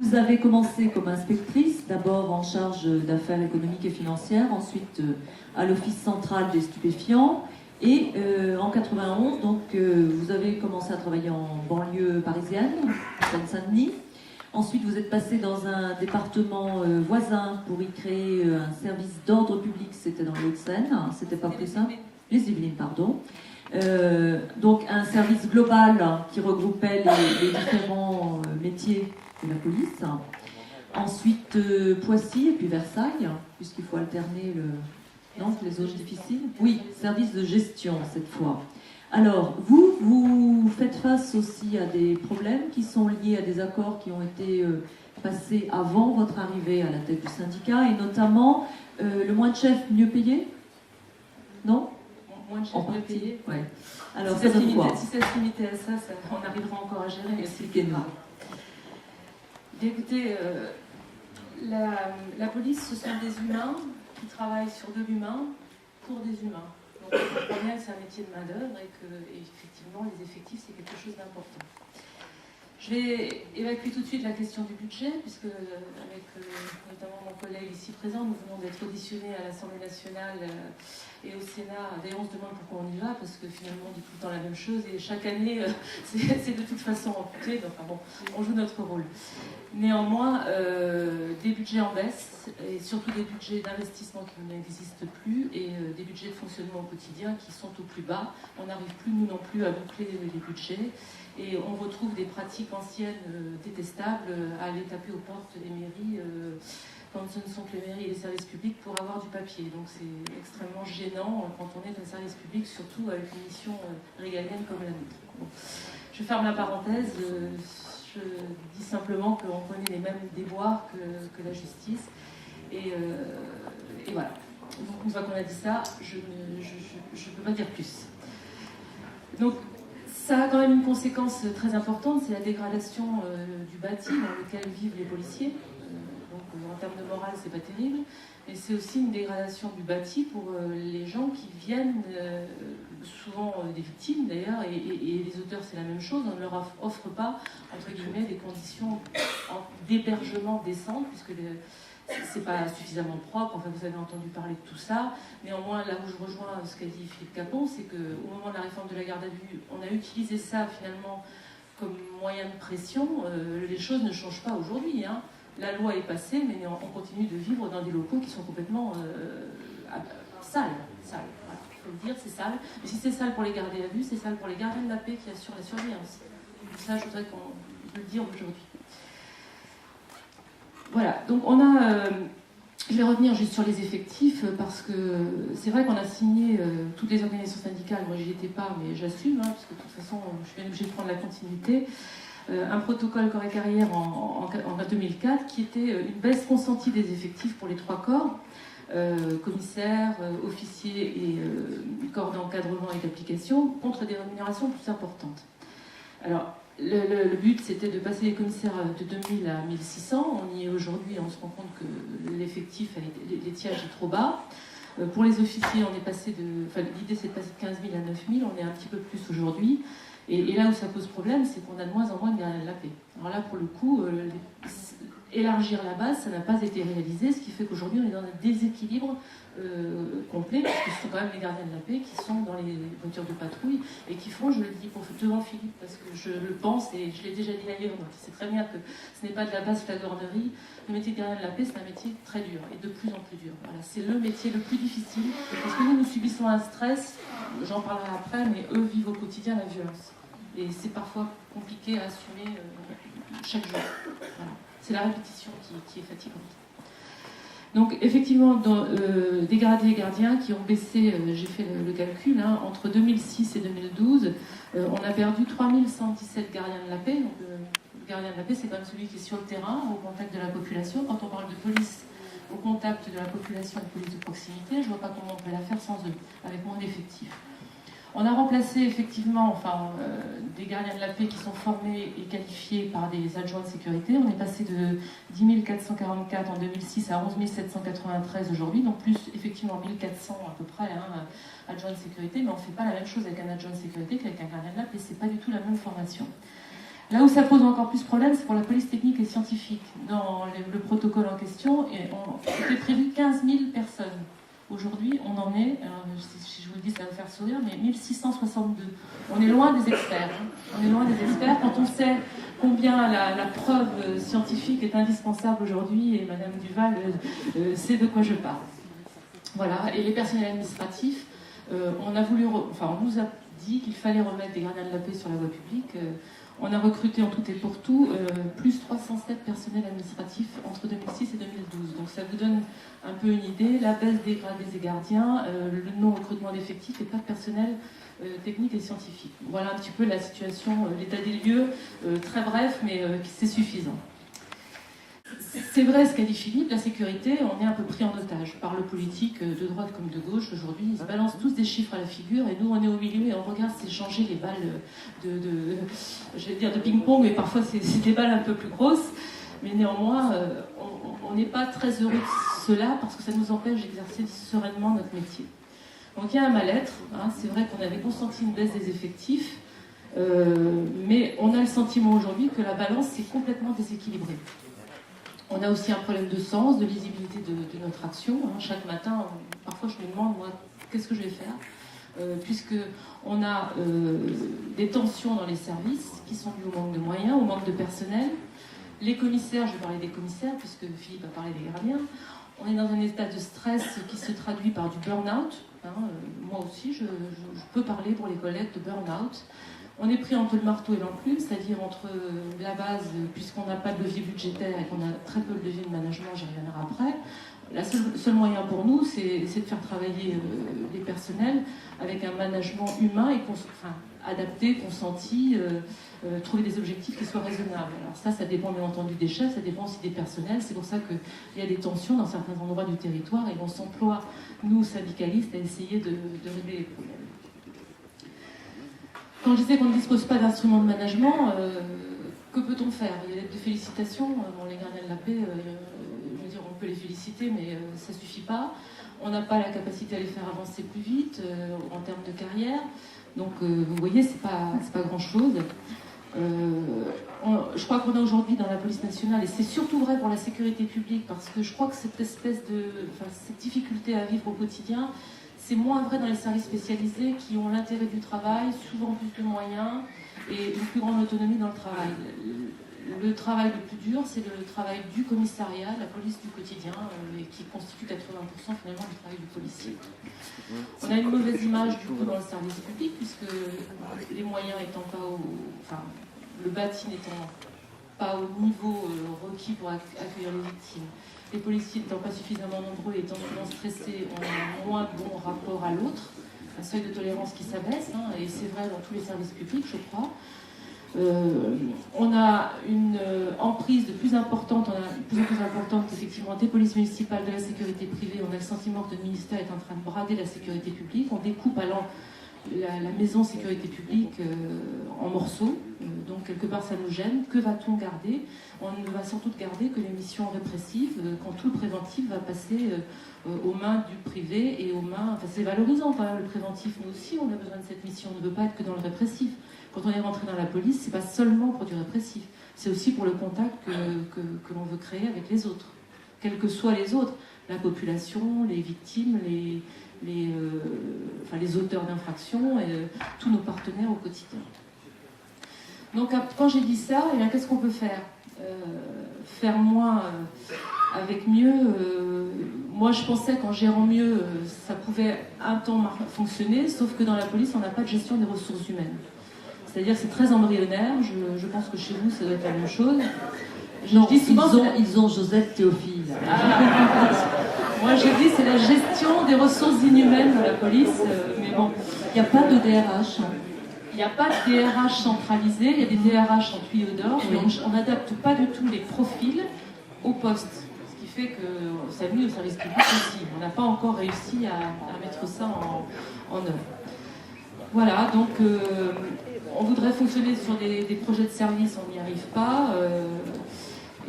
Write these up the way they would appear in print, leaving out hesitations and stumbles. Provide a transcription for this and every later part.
Vous avez commencé comme inspectrice, d'abord en charge d'affaires économiques et financières, ensuite à l'Office central des stupéfiants. Et en 91, donc, vous avez commencé à travailler en banlieue parisienne, Seine-Saint-Denis. Ensuite, vous êtes passé dans un département voisin pour y créer un service d'ordre public, c'était dans les Hauts-de-Seine, hein, c'était pas plus simple. Les Yvelines, pardon. Donc un service global qui regroupait les différents métiers de la police. Ensuite Poissy et puis Versailles, puisqu'il faut alterner non, les zones difficiles. Oui, service de gestion cette fois. Alors, vous faites face aussi à des problèmes qui sont liés à des accords qui ont été passés avant votre arrivée à la tête du syndicat, et notamment le moins de chefs, mieux payé? Non? Moins de chefs, mieux payé. Ouais. Alors, si ça se limitait à ça, on arrivera encore à gérer. Expliquez-nous. Écoutez, la police, ce sont des humains qui travaillent sur de l'humain pour des humains. Donc on comprend bien que c'est un métier de main-d'œuvre et que effectivement les effectifs c'est quelque chose d'important. Je vais évacuer tout de suite la question du budget, puisque avec notamment mon collègue ici présent, nous venons d'être auditionnés à l'Assemblée nationale et au Sénat. D'ailleurs on se demande pourquoi on y va, parce que finalement on dit tout le temps la même chose et chaque année c'est de toute façon amputé, donc bon, on joue notre rôle. Néanmoins, des budgets en baisse, et surtout des budgets d'investissement qui n'existent plus, et des budgets de fonctionnement au quotidien qui sont au plus bas. On n'arrive plus, nous non plus, à boucler les budgets, et on retrouve des pratiques anciennes détestables à aller taper aux portes des mairies quand ce ne sont que les mairies et les services publics pour avoir du papier. Donc c'est extrêmement gênant quand on est un service public, surtout avec une mission régalienne comme la nôtre. Bon. Je ferme la parenthèse. Je dis simplement qu'on connaît les mêmes déboires que la justice. Et voilà. Donc une fois qu'on a dit ça, je ne peux pas dire plus. Donc ça a quand même une conséquence très importante, c'est la dégradation du bâti dans lequel vivent les policiers. Donc en termes de morale, c'est pas terrible. Et c'est aussi une dégradation du bâti pour les gens qui viennent, souvent des victimes d'ailleurs, et les auteurs c'est la même chose, on ne leur offre pas, entre guillemets, des conditions d'hébergement décentes, puisque c'est pas suffisamment propre. Enfin, vous avez entendu parler de tout ça. Néanmoins, là où je rejoins ce qu'a dit Philippe Capon, c'est qu'au moment de la réforme de la garde à vue, on a utilisé ça finalement comme moyen de pression. Les choses ne changent pas aujourd'hui, hein. La loi est passée, mais on continue de vivre dans des locaux qui sont complètement sales. Voilà, il faut le dire, c'est sale. Mais si c'est sale pour les garder à vue, c'est sale pour les gardiens de la paix qui assurent la surveillance. Ça, je voudrais qu'on le dise aujourd'hui. Voilà, donc on a... je vais revenir juste sur les effectifs, parce que c'est vrai qu'on a signé toutes les organisations syndicales, moi j'y étais pas, mais j'assume, hein, parce que de toute façon, je suis bien obligée de prendre la continuité. Un protocole corps et carrière en 2004 qui était une baisse consentie des effectifs pour les trois corps, commissaires, officiers et corps d'encadrement et d'application, contre des rémunérations plus importantes. Alors, le but c'était de passer les commissaires de 2000 à 1600. On y est aujourd'hui, on se rend compte que l'effectif, l'étiage est trop bas. Pour les officiers, on est passé de... Enfin, l'idée c'est de passer de 15 000 à 9 000, on est un petit peu plus aujourd'hui. Et là où ça pose problème, c'est qu'on a de moins en moins de gardiens de la paix. Alors là, pour le coup, élargir la base, ça n'a pas été réalisé, ce qui fait qu'aujourd'hui, on est dans un déséquilibre complet, parce que ce sont quand même les gardiens de la paix qui sont dans les voitures de patrouille et qui font, je le dis devant Philippe, parce que je le pense et je l'ai déjà dit ailleurs, donc il sait très bien que ce n'est pas de la basse flagornerie. Le métier de gardien de la paix, c'est un métier très dur et de plus en plus dur. Voilà, c'est le métier le plus difficile, parce que nous subissons un stress, j'en parlerai après, mais eux vivent au quotidien la violence. Et c'est parfois compliqué à assumer chaque jour. Voilà. C'est la répétition qui est fatigante. Donc effectivement, des gradés et gardiens qui ont baissé, j'ai fait le calcul, hein, entre 2006 et 2012, on a perdu 3117 gardiens de la paix. Donc le gardien de la paix, c'est quand même celui qui est sur le terrain, au contact de la population. Quand on parle de police au contact de la population et de police de proximité, je ne vois pas comment on peut la faire sans eux, avec moins d'effectifs. On a remplacé effectivement des gardiens de la paix qui sont formés et qualifiés par des adjoints de sécurité. On est passé de 10 444 en 2006 à 11 793 aujourd'hui, donc plus effectivement 1400 à peu près adjoints de sécurité, mais on ne fait pas la même chose avec un adjoint de sécurité qu'avec un gardien de la paix, c'est pas du tout la même formation. Là où ça pose encore plus problème, c'est pour la police technique et scientifique. Dans le protocole en question, c'était prévu 15 000 personnes. Aujourd'hui, on en est, si je vous le dis, ça va faire sourire, mais 1662. On est loin des experts. On est loin des experts quand on sait combien la preuve scientifique est indispensable aujourd'hui, et Madame Duval sait de quoi je parle. Voilà, et les personnels administratifs, on nous a dit qu'il fallait remettre des gardiens de la paix sur la voie publique. On a recruté en tout et pour tout plus 307 personnels administratifs entre 2006 et 2012. Donc ça vous donne un peu une idée, la baisse des gradés et gardiens, le non-recrutement d'effectifs et pas de personnel technique et scientifique. Voilà un petit peu la situation, l'état des lieux, très bref, mais c'est suffisant. C'est vrai ce qu'a dit Philippe, la sécurité, on est un peu pris en otage par le politique de droite comme de gauche aujourd'hui. Ils se balancent tous des chiffres à la figure et nous on est au milieu et on regarde s'échanger les balles je vais dire de ping-pong, mais parfois c'est des balles un peu plus grosses. Mais néanmoins, on n'est pas très heureux de cela parce que ça nous empêche d'exercer sereinement notre métier. Donc il y a un mal-être, hein, c'est vrai qu'on avait consenti une baisse des effectifs, mais on a le sentiment aujourd'hui que la balance est complètement déséquilibrée. On a aussi un problème de sens, de lisibilité de notre action. Chaque matin, parfois je me demande, moi, qu'est-ce que je vais faire puisqu'on a des tensions dans les services qui sont dues au manque de moyens, au manque de personnel. Les commissaires, je vais parler des commissaires, puisque Philippe a parlé des gardiens, on est dans un état de stress qui se traduit par du burn-out. Moi aussi, je peux parler pour les collègues de burn-out. On est pris entre le marteau et l'enclume, c'est-à-dire entre la base, puisqu'on n'a pas de levier budgétaire et qu'on a très peu de levier de management, j'y reviendrai après. Le seul moyen pour nous, c'est de faire travailler les personnels avec un management humain et adapté, consenti, trouver des objectifs qui soient raisonnables. Alors ça dépend bien entendu des chefs, ça dépend aussi des personnels. C'est pour ça qu'il y a des tensions dans certains endroits du territoire et on s'emploie, nous, syndicalistes, à essayer de régler les problèmes. Quand je disais qu'on ne dispose pas d'instruments de management, que peut-on faire? Il y a des lettres de félicitations, les gardiens de la paix, je veux dire, on peut les féliciter, mais ça ne suffit pas. On n'a pas la capacité à les faire avancer plus vite en termes de carrière. Donc, vous voyez, c'est pas grand-chose. Je crois qu'on a aujourd'hui dans la police nationale, et c'est surtout vrai pour la sécurité publique, parce que je crois que cette difficulté à vivre au quotidien, c'est moins vrai dans les services spécialisés qui ont l'intérêt du travail, souvent plus de moyens et une plus grande autonomie dans le travail. Le travail le plus dur, c'est le travail du commissariat, la police du quotidien, et qui constitue 80% finalement du travail du policier. On a une mauvaise image du coup dans le service public, puisque les moyens étant pas le bâti n'étant pas au niveau requis pour accueillir les victimes. Les policiers n'étant pas suffisamment nombreux et étant souvent stressés, on a moins de bons rapports à l'autre, un seuil de tolérance qui s'abaisse, et c'est vrai dans tous les services publics, je crois. On a une emprise de plus importante, effectivement des polices municipales, de la sécurité privée. On a le sentiment que le ministère est en train de brader la sécurité publique. On découpe allant la maison sécurité publique en morceaux, donc quelque part ça nous gêne. Que va-t-on garder? On ne va surtout garder que les missions répressives, quand tout le préventif va passer aux mains du privé et aux mains... c'est valorisant quand même le préventif, nous aussi on a besoin de cette mission, on ne veut pas être que dans le répressif. Quand on est rentré dans la police, c'est pas seulement pour du répressif, c'est aussi pour le contact que l'on veut créer avec les autres, quels que soient les autres, la population, les victimes, les auteurs d'infractions et tous nos partenaires au quotidien. Donc quand j'ai dit ça, qu'est-ce qu'on peut faire? Faire moins avec mieux. Moi je pensais qu'en gérant mieux, ça pouvait un temps fonctionner, sauf que dans la police, on n'a pas de gestion des ressources humaines. C'est-à-dire que c'est très embryonnaire, je pense que chez vous ça doit être la même chose. Non, ils ont Joseph Théophile. Moi je dis c'est la gestion des ressources inhumaines dans la police, mais bon. Il n'y a pas de DRH. Il n'y a pas de DRH centralisé, il y a des DRH en tuyau d'or, mais on n'adapte pas du tout les profils au poste. Ce qui fait que ça nuit au service public aussi. On n'a pas encore réussi à mettre ça en œuvre. Voilà, donc on voudrait fonctionner sur des projets de service, on n'y arrive pas.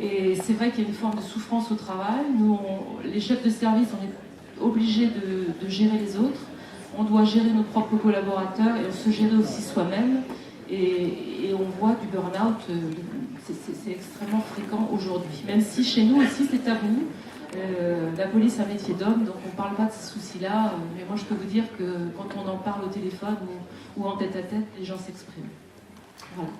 Et c'est vrai qu'il y a une forme de souffrance au travail. Nous, les chefs de service, on est obligés de gérer les autres. On doit gérer nos propres collaborateurs et on se gérer aussi soi-même. Et on voit du burn-out, c'est extrêmement fréquent aujourd'hui. Même si chez nous aussi c'est tabou. La police, c'est un métier d'homme, donc on ne parle pas de ces soucis-là. Mais moi, je peux vous dire que quand on en parle au téléphone ou en tête-à-tête, les gens s'expriment. Voilà.